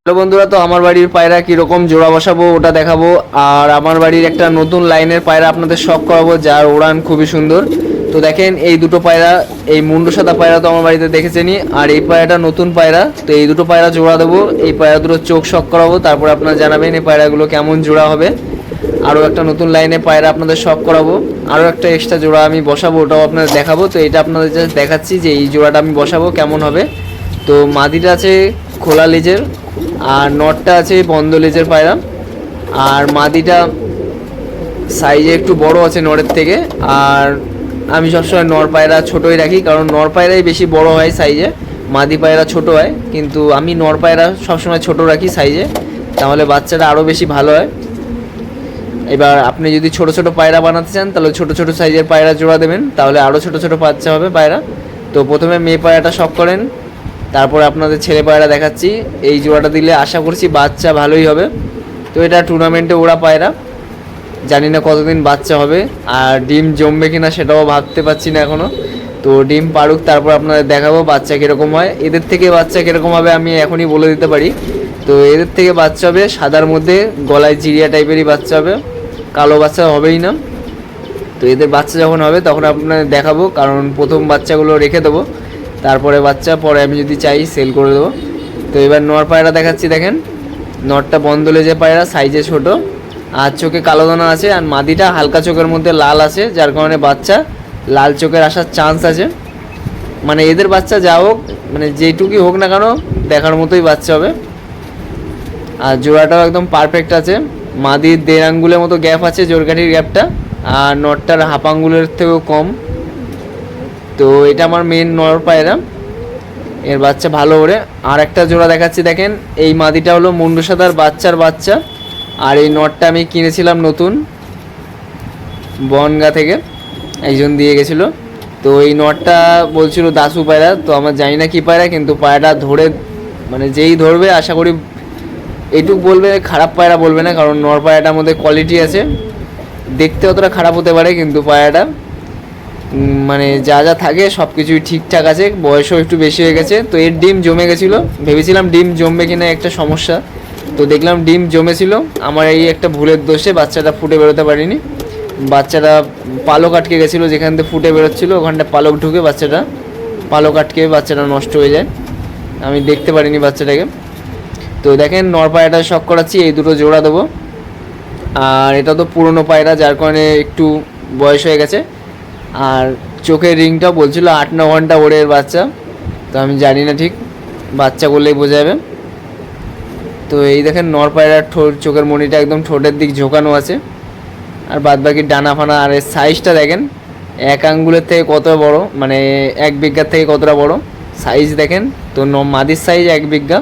Hello বন্ধুরা, তো আমার বাড়ির পায়রা কীরকম জোড়া বসাবো ওটা দেখাবো। আর আমার বাড়ির একটা নতুন লাইনের পায়রা আপনাদের শখ করাবো, যার উড়ান খুবই সুন্দর। তো দেখেন এই দুটো পায়রা, এই মুন্ডু সাদা পায়রা তো আমার বাড়িতে দেখেছেনই, আর এই পায়রাটা নতুন পায়রা। তো এই দুটো পায়রা জোড়া দেবো, এই পায়রা দুটো চোখ শখ করাবো, তারপর আপনারা জানাবেন এই পায়রাগুলো কেমন জোড়া হবে। আরও একটা নতুন লাইনে পায়রা আপনাদের শখ করাবো, আরও একটা এক্সট্রা জোড়া আমি বসাবো, ওটাও আপনাদের দেখাবো। তো এটা আপনাদের জাস্ট দেখাচ্ছি যে এই জোড়াটা আমি বসাবো কেমন হবে। তো মাদিটা আছে খোলা লেজের, আর নটটা আছে বন্ধ লেজের পায়রা। আর মাদিটা সাইজে একটু বড় আছে নরের থেকে। আর আমি সবসময় নর পায়রা ছোটোই রাখি, কারণ নর পায়রাই বেশি বড় হয় সাইজে, মাদি পায়রা ছোট হয়। কিন্তু আমি নর পায়রা সবসময় ছোট রাখি সাইজে, তাহলে বাচ্চাটা আরও বেশি ভালো হয়। এবার আপনি যদি ছোট ছোট পায়রা বানাতে চান তাহলে ছোট ছোট সাইজের পায়রা জোড়া দেবেন, তাহলে আরও ছোট ছোট বাচ্চা হবে পায়রা। তো প্রথমে মেয়ে পায়রাটা শখ করেন, তারপরে আপনাদের ছেলে পায়রা দেখাচ্ছি। এই জোড়াটা দিলে আশা করছি বাচ্চা ভালোই হবে। তো এটা টুর্নামেন্টে ওরা পায়রা, জানি না কতদিন বাচ্চা হবে, আর ডিম জমবে কিনা সেটাও ভাবতে পারছি না এখনও। তো ডিম পাড়ুক, তারপর আপনাদের দেখাবো বাচ্চা কীরকম হয়। এদের থেকে বাচ্চা কীরকম হবে আমি এখনই বলে দিতে পারি। তো এদের থেকে বাচ্চা হবে সাদার মধ্যে, গলায় জিরিয়া টাইপেরই বাচ্চা হবে, কালো বাচ্চা হবেই না। তো এদের বাচ্চা যখন হবে তখন আপনাদের দেখাবো, কারণ প্রথম বাচ্চাগুলো রেখে দেবো, তারপরে বাচ্চা পরে আমি যদি চাই সেল করে দেবো। তো এবার নর পায়রা দেখাচ্ছি। দেখেন নরটা বন্ধ লেজে পায়রা, সাইজে ছোট, আর চোখে কালো দানা আছে, আর মাদিটা হালকা চোখের মধ্যে লাল আছে, যার কারণে বাচ্চা লাল চোখের আসার চান্স আছে। মানে এদের বাচ্চা যা হোক, মানে যেটুকুই হোক না কেন দেখার মতোই বাচ্চা হবে। আর জোড়াটাও একদম পারফেক্ট আছে, মাদির 1.5 আঙ্গুলের মতো গ্যাপ আছে, জোরকাঠির গ্যাপটা, আর নটটার হাফ আঙ্গুলের থেকেও কম। তো এটা আমার মেন নর পায়রা, এর বাচ্চা ভালো ওড়ে। আর একটা জোড়া দেখাচ্ছি। দেখেন এই মাদিটা হলো মুন্ডু সাদার বাচ্চা, আর এই নটটা আমি কিনেছিলাম নতুন বনগা থেকে, একজন দিয়ে গেছিলো। তো এই নটটা বলছিল দাসু পায়রা, তো আমার জানি না কী পায়রা, কিন্তু পায়রাটা ধরে, মানে যেই ধরবে আশা করি এইটুক বলবে, খারাপ পায়রা বলবে না, কারণ নর পায়রাটার মধ্যে কোয়ালিটি আছে। দেখতে অতটা খারাপ হতে পারে, কিন্তু পায়রাটা মানে যা যা থাকে সব কিছুই ঠিকঠাক আছে। বয়সও একটু বেশি হয়ে গেছে। তো এর ডিম জমে গেছিলো, ভেবেছিলাম ডিম জমবে কিনা একটা সমস্যা, তো দেখলাম ডিম জমেছিল। আমার এই একটা ভুলের দোষে বাচ্চাটা ফুটে বেরোতে পারিনি। বাচ্চাটা পালক আটকে গেছিলো, যেখান থেকে ফুটে বেরোচ্ছিলো ওখানটা পালক ঢুকে পালক আটকে বাচ্চাটা নষ্ট হয়ে যায়, আমি দেখতে পারিনি বাচ্চাটাকে। তো দেখেন নর পায়রাটা শখ করাচ্ছি, এই দুটো জোড়া দেবো। আর এটা তো পুরনো পায়রা, যার কারণে একটু বয়স হয়ে গেছে। আর চোখের রিংটাও বলছিল 8-9 ঘন্টা ওড়ে এর বাচ্চা, তো আমি জানি না ঠিক, বাচ্চা করলেই বোঝা যাবে। তো এই দেখেন নর পায়রার চোখের মণিটা একদম ঠোঁটের দিক ঝোঁকানো আছে, আর বাদ বাকি ডানা ফানা। আর এর সাইজটা দেখেন 1 আঙ্গুলের থেকে কত বড়, মানে 1 বিঘার থেকে কতটা বড় সাইজ দেখেন। তো মাদির সাইজ 1 বিঘা।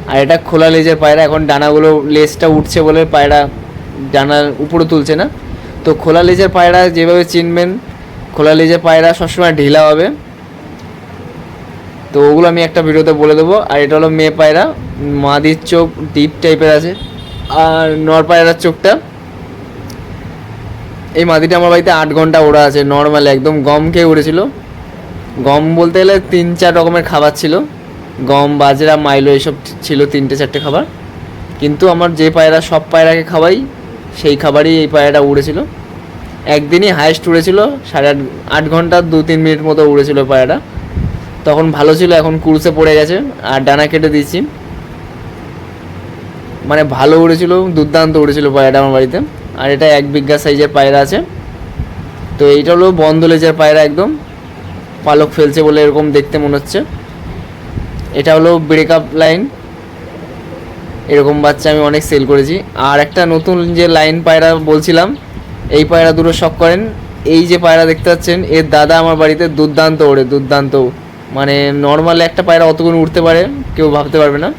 আর এটা খোলা লেজের পায়রা, এখন ডানাগুলো লেজটা উঠছে বলে পায়রা ডানার উপরে তুলছে না। তো খোলা লেজের পায়রা যেভাবে চিনবেন, খোলা লেজের পায়রা সবসময় ঢিলা হবে, তো ওগুলো আমি একটা ভিডিওতে বলে দেবো। আর এটা হলো মেয়ে পায়রা, মাদির চোখ ডিপ টাইপের আছে, আর নর পায়রার চোখটা, এই মাদিটা আমার বাড়িতে 8 ঘন্টা ওড়া আছে নর্মাল, একদম গম খেয়ে উড়েছিল। গম বলতে গেলে 3-4 রকমের খাবার ছিল, গম, বাজরা, মাইলো, এইসব ছিল 3-4টে খাবার। কিন্তু আমার যে পায়রা সব পায়রাকে খাওয়াই, সেই খাবারই এই পায়রাটা উড়েছিল। একদিনই হাইস্ট উড়েছিল, 8.5 ঘন্টা 2-3 মিনিট মতো উড়েছিল পায়রাটা, তখন ভালো ছিল। এখন কুরুসে পড়ে গেছে আর ডানা কেটে দিয়েছি। মানে ভালো উড়েছিল, দুর্দান্ত উড়েছিল পায়রাটা আমার বাড়িতে। আর এটা 1 বিঘা সাইজের পায়রা আছে। তো এইটা হলো বন্ধ লেজের পায়রা, একদম পালক ফেলছে বলে এরকম দেখতে মনে হচ্ছে। এটা হলো ব্রেকআপ লাইন, এরকম বাচ্চা আমি অনেক সেল করেছি। আর একটা নতুন যে লাইন পায়রা বলছিলাম, এই পায়রা দুটো শখ করেন। এই যে পায়রা দেখতে পাচ্ছেন, এর দাদা আমার বাড়িতে দুর্দান্ত ওড়ে, দুর্দান্ত। মানে নর্মাল একটা পায়রা অতক্ষণ উঠতে পারে কেউ ভাবতে পারবে না।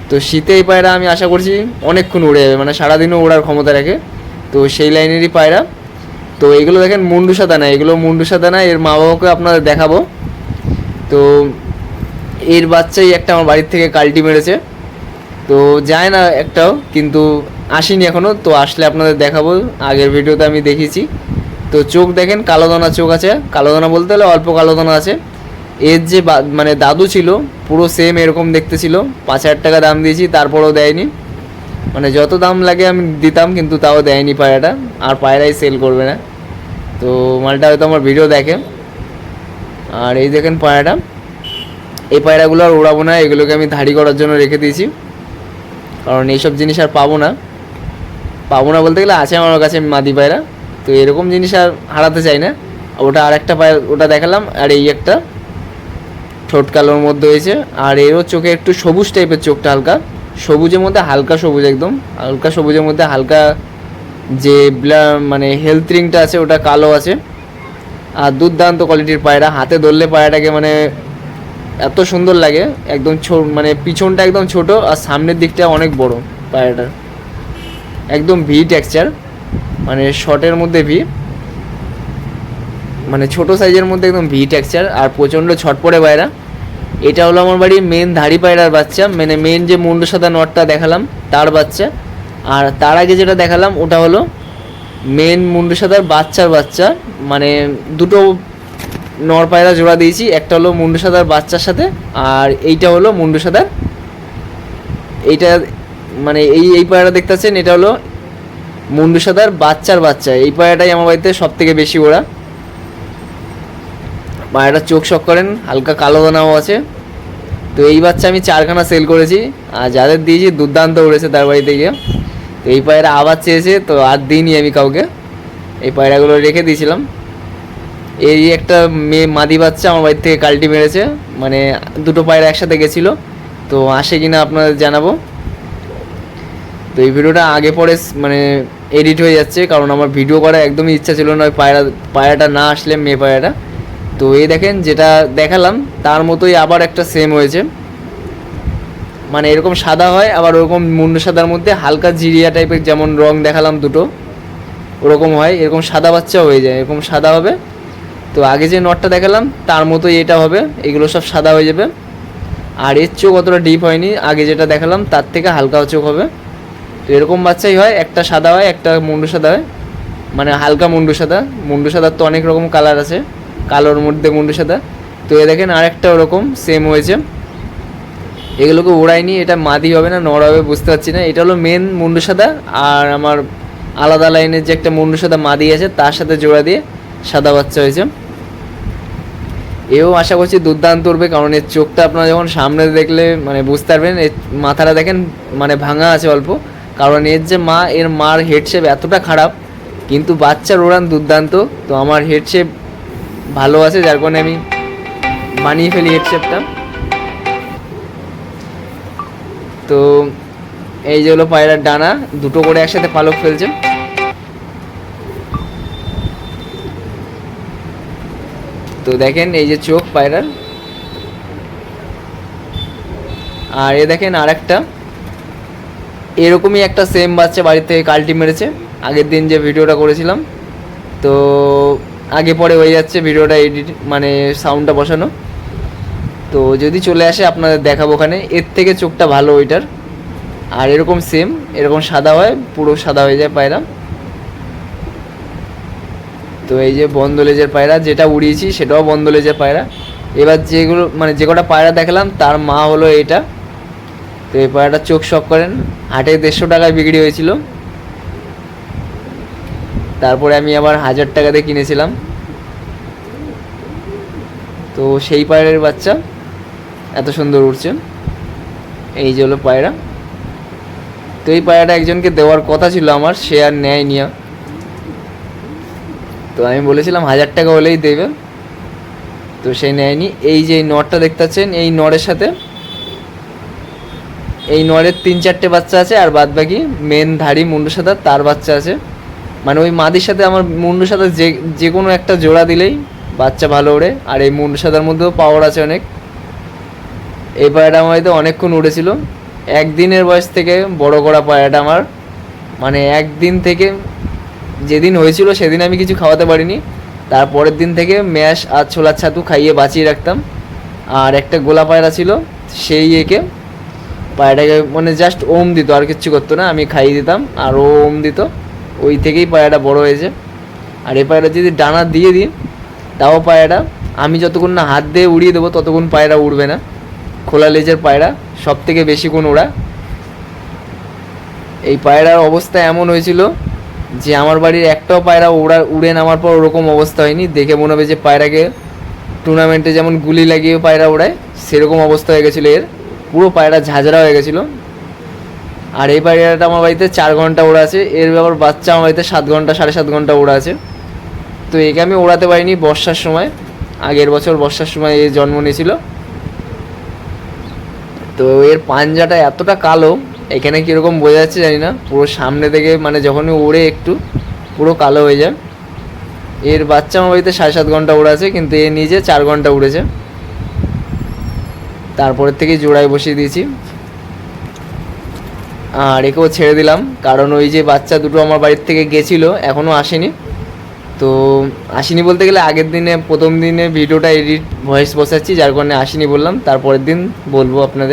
তো শীতে এই পায়রা আমি আশা করছি অনেকক্ষণ উড়ে যাবে, মানে সারাদিনও ওড়ার ক্ষমতা রাখে। তো সেই লাইনেরই পায়রা। তো এগুলো দেখেন মুন্ডু সাদা না, এগুলো মুন্ডু সাদা না, এর মা বাবাকে আপনাদের দেখাবো। তো এর বাচ্চাই একটা আমার বাড়ির থেকে কালটি মেরেছে, তো যায় না একটাও, কিন্তু আসেনি এখনও। তো আসলে আপনাদের দেখাবো, আগের ভিডিওতে আমি দেখিয়েছি। তো চোখ দেখেন কালো দানা চোখ আছে, কালো দানা বলতে হলে অল্প কালো দানা আছে। এর যে মানে দাদু ছিল পুরো সেম এরকম দেখতে ছিল, 5,000 টাকা দাম দিয়েছি তারপরেও দেয়নি। মানে যত দাম লাগে আমি দিতাম কিন্তু তাও দেয়নি পায়রাটা, আর পায়রাই সেল করবে না। তো মালটা হয়তো আমার ভিডিও দেখে। আর এই দেখেন পায়রাটা, এই পায়রাগুলো আর ওড়াবো না, এগুলোকে আমি ধাড়ি করার জন্য রেখে দিয়েছি, কারণ এইসব জিনিস আর পাবো না। বলতে গেলে আছে আমার কাছে মাদি পায়রা, তো এরকম জিনিস আর হারাতে চাই না। ওটা আর একটা পায়রা, ওটা দেখালাম। আর এই একটা ঠোঁট কালোর মধ্যে হয়েছে, আর এরও চোখে একটু সবুজ টাইপের, চোখটা হালকা সবুজের মধ্যে, হালকা সবুজ, একদম হালকা সবুজের মধ্যে হালকা যে মানে হেলথ রিংটা আছে ওটা কালো আছে। আর দুর্দান্ত কোয়ালিটির পায়রা, হাতে ধরলে পায়রাটাকে মানে এত সুন্দর লাগে, একদম মানে পিছনটা একদম ছোট আর সামনের দিকটা অনেক বড় পায়রাটার, একদম ভি টেক্সচার, মানে শর্টের মধ্যে ভি, মানে ছোট সাইজের মধ্যে একদম ভি টেক্সচার, আর প্রচণ্ড ছটপড়ে পায়রা। এটা হলো আমার বাড়ির মেন ধাড়ি পায়রার বাচ্চা, মানে মেন যে মুন্ডু সাদা নটটা দেখালাম তার বাচ্চা। আর তার আগে যেটা দেখালাম ওটা হলো মেন মুন্ডু সাদার বাচ্চা, মানে দুটো নর পায়রা জোড়া দিয়েছি, একটা হলো মুন্ডু সাদার বাচ্চার সাথে, আর এইটা হলো মুন্ডু সাদার, এইটা মানে এই পায়রা দেখতে পাচ্ছেন, এটা হলো মুন্ডু সাদার বাচ্চা। এই পায়রাটাই আমার বাড়িতে সব থেকে বেশি ওড়া। পায়রাটা চোখ শক করেন, হালকা কালো দানাও আছে। তো এই বাচ্চা আমি 4খানা সেল করেছি, আর যাদের দিয়েছি দুর্দান্ত উড়েছে তার বাড়িতে গিয়ে। তো এই পায়রা আবার চেয়েছে, তো আর দিইনি আমি কাউকে, এই পায়রাগুলো রেখে দিয়েছিলাম। এই একটা মেয়ে মাদি বাচ্চা আমার বাড়ি থেকে কালটি মেরেছে, মানে দুটো পায়রা একসাথে গেছিলো, তো আসে কিনা আপনাদের জানাবো। তো এই ভিডিওটা আগে পরে মানে এডিট হয়ে যাচ্ছে, কারণ আমার ভিডিও করার একদমই ইচ্ছা ছিল না পায়রাটা না আসলে, মেয়ে পায়রাটা। তো এই দেখেন যেটা দেখালাম তার মতোই আবার একটা সেম হয়েছে, মানে এরকম সাদা হয়, আবার ওরকম মুন্ডু সাদার মধ্যে হালকা জিরিয়া টাইপের যেমন রং দেখালাম দুটো, ওরকম হয়, এরকম সাদা বাচ্চা হয়ে যায়, এরকম সাদা হবে। তো আগে যে নটটা দেখালাম তার মতোই এটা হবে, এগুলো সব সাদা হয়ে যাবে। আর এর চোখ অতটা ডিপ হয়নি, আগে যেটা দেখালাম তার থেকে হালকা চোখ হবে। তো এরকম বাচ্চাই হয়, একটা সাদা হয় একটা মুন্ডু সাদা হয়, মানে হালকা মুন্ডু সাদার তো অনেক রকম কালার আছে, কালোর মধ্যে মুন্ডু সাদা। তো এ দেখেন আরেকটা ওরকম সেম হয়েছে। এগুলোকে ওড়াইনি, এটা মাদি হবে না নড় হবে বুঝতে পারছি না। এটা হলো মেন মুন্ডু সাদা, আর আমার আলাদা লাইনের যে একটা মুন্ডু সাদা মাদি আছে তার সাথে জোড়া দিয়ে সাদা বাচ্চা হয়েছে। এও আশা করছি দুর্দান্ত উঠবে, কারণ এর চোখটা আপনারা যখন সামনে দেখলে মানে বুঝতে পারবেন। এর মাথাটা দেখেন মানে ভাঙা আছে অল্প, কারণ এর যে এর মার হেড শেপ এতটা খারাপ, কিন্তু বাচ্চার ওড়ান দুর্দান্ত। তো আমার হেড শেপ ভালো আছে, যার কারণে আমি বানিয়ে ফেলি হেড শেপটা। তো এই যে হলো পায়রার ডানা, দুটো করে একসাথে পালক ফেলছে। তো দেখেন এই যে চোখ পায়রার। আর এ দেখেন আর একটা এরকমই একটা সেম বাচ্চা বাড়ি থেকে কালটি মেরেছে, আগের দিন যে ভিডিওটা করেছিলাম। তো আগে পরে হয়ে যাচ্ছে ভিডিওটা এডিট, মানে সাউন্ডটা বসানো। তো যদি চলে আসে আপনাদের দেখাবো ওখানে। এর থেকে চোখটা ভালো ওইটার। আর এরকম সেম এরকম সাদা হয়, পুরো সাদা হয়ে যায় পায়রা। তো এই যে বন্ধ লেজের পায়রা, যেটা উড়িয়েছি সেটাও বন্ধ লেজের পায়রা। এবার যেগুলো মানে যে কটা পায়রা দেখালাম তার মা হলো এটা। তো এই পায়রাটা চোখ শক করেন, হাটে 150 টাকায় বিক্রি হয়েছিল, তারপরে আমি আবার 1000 টাকা দিয়ে কিনেছিলাম। তো সেই পায়রার বাচ্চা এত সুন্দর উঠছে। এই যে হলো পায়রা। তো এই পায়রাটা একজনকে দেওয়ার কথা ছিল আমার, সে আর নেয়নি। তো আমি বলেছিলাম 1000 টাকা হলেই দেবে, তো সে নেয়নি। এই যে নরটা দেখতে পাচ্ছেন, এই নরের সাথে এই নরের 3-4টে বাচ্চা আছে, আর বাদ বাকি মেন ধাড়ি মুন্ডু সাদা তার বাচ্চা আছে। মানে ওই মাদির সাথে আমার মুন্ডু সাদা যে কোনো একটা জোড়া দিলেই বাচ্চা ভালো ওড়ে। আর এই মুন্ডু সাদার মধ্যেও পাওয়ার আছে অনেক। এই পায়রাটা আমার হয়তো অনেকক্ষণ উড়েছিল, একদিনের বয়স থেকে বড় করা পায়রাটা আমার, মানে একদিন থেকে যেদিন হয়েছিল সেদিন আমি কিছু খাওয়াতে পারিনি, তারপরের দিন থেকে ম্যাশ আর ছোলার ছাতু খাইয়ে বাঁচিয়ে রাখতাম। আর একটা গোলা পায়রা ছিল, সেই একে পায়রাটাকে মানে জাস্ট ওম দিত, আর কিচ্ছু করতো না, আমি খাইয়ে দিতাম আর ও ওম দিত, ওই থেকেই পায়রাটা বড় হয়েছে। আর এই পায়রা যদি ডানা দিয়ে দিই তাও পায়রাটা আমি যতক্ষণ না হাত দিয়ে উড়িয়ে দেবো ততক্ষণ পায়রা উড়বে না। খোলা লেজের পায়রা সব থেকে বেশিক্ষণ ওড়া। এই পায়রার অবস্থা এমন হয়েছিল যে আমার বাড়ির একটাও পায়রা উড়ে নামার পর ওরকম অবস্থা হয়নি। দেখে মনে হবে যে পায়রাকে টুর্নামেন্টে যেমন গুলি লাগিয়ে পায়রা ওড়ায় সেরকম অবস্থা হয়ে গেছিলো এর। পুরো পায়রা ঝাঁঝরা হয়ে গেছিলো। আর এই পায়রাটা আমার বাড়িতে 4 ঘন্টা ওড়া আছে। এর আবার বাচ্চা আমার বাড়িতে 7 ঘন্টা 7.5 ঘন্টা ওড়া আছে। তো একে আমি ওড়াতে পারিনি বর্ষার সময়, আগের বছর বর্ষার সময় এ জন্ম নিয়েছিল। তো এর পাঞ্জাটা এতটা কালো, এখানে কীরকম বোঝা যাচ্ছে জানি না, পুরো সামনে থেকে মানে যখনই ওড়ে একটু পুরো কালো হয়ে যায়। এর বাচ্চা আমার বাড়িতে 7.5 ঘন্টা ওড়া আছে, কিন্তু এ নিজে 4 ঘন্টা উড়েছে। তারপরের থেকে জোড়ায় বসিয়ে দিয়েছি আর একেও ছেড়ে দিলাম, কারণ ওই যে বাচ্চা দুটো আমার বাড়ির থেকে গেছিলো এখনও আসেনি। তো আসেনি বলতে গেলে আগের দিনে প্রথম দিনে ভিডিওটা এডিট ভয়েস বসাচ্ছি, যার কারণে আসেনি বললাম, তারপরের দিন বলবো আপনাদের।